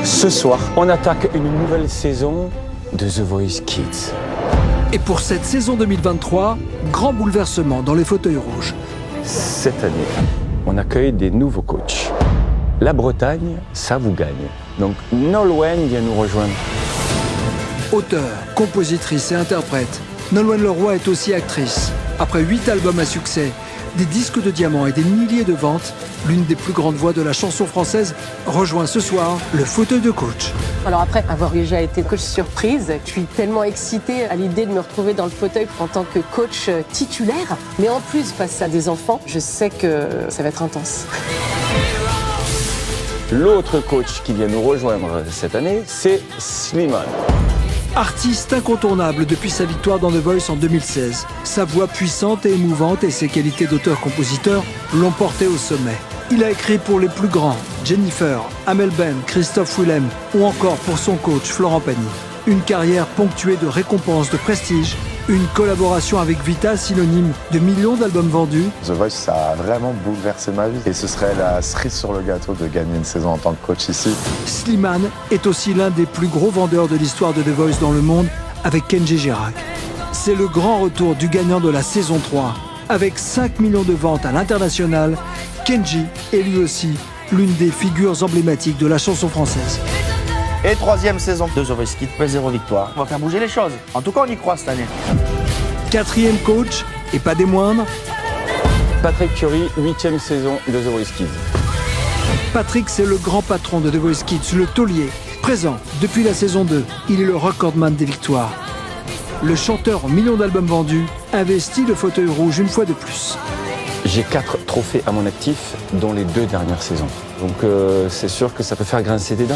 Ce soir, on attaque une nouvelle saison de The Voice Kids. Et pour cette saison 2023, grand bouleversement dans les fauteuils rouges. Cette année, on accueille des nouveaux coachs. La Bretagne, ça vous gagne. Donc Nolwenn vient nous rejoindre. Auteure, compositrice et interprète, Nolwenn Leroy est aussi actrice. Après 8 albums à succès, des disques de diamant et des milliers de ventes, l'une des plus grandes voix de la chanson française rejoint ce soir le fauteuil de coach. Alors après avoir déjà été coach surprise, je suis tellement excitée à l'idée de me retrouver dans le fauteuil en tant que coach titulaire. Mais en plus, face à des enfants, je sais que ça va être intense. L'autre coach qui vient nous rejoindre cette année, c'est Slimane. Artiste incontournable depuis sa victoire dans The Voice en 2016. Sa voix puissante et émouvante et ses qualités d'auteur-compositeur l'ont porté au sommet. Il a écrit pour les plus grands, Jennifer, Amel Ben, Christophe Willem ou encore pour son coach Florent Pagny. Une carrière ponctuée de récompenses de prestige, une collaboration avec Vita synonyme de millions d'albums vendus. The Voice, ça a vraiment bouleversé ma vie. Et ce serait la cerise sur le gâteau de gagner une saison en tant que coach ici. Slimane est aussi l'un des plus gros vendeurs de l'histoire de The Voice dans le monde avec Kenji Girac. C'est le grand retour du gagnant de la saison 3. Avec 5 millions de ventes à l'international, Kenji est lui aussi l'une des figures emblématiques de la chanson française. Et 3e saison de The Voice Kids, 0 victoire. On va faire bouger les choses. En tout cas, on y croit cette année. 4e coach, et pas des moindres, Patrick Curie, 8e saison de The Voice Kids. Patrick, c'est le grand patron de The Voice Kids, le taulier. Présent depuis la saison 2, il est le recordman des victoires. Le chanteur en millions d'albums vendus investit le fauteuil rouge une fois de plus. J'ai 4 trophées à mon actif, dont les 2 dernières saisons. Donc c'est sûr que ça peut faire grincer des dents.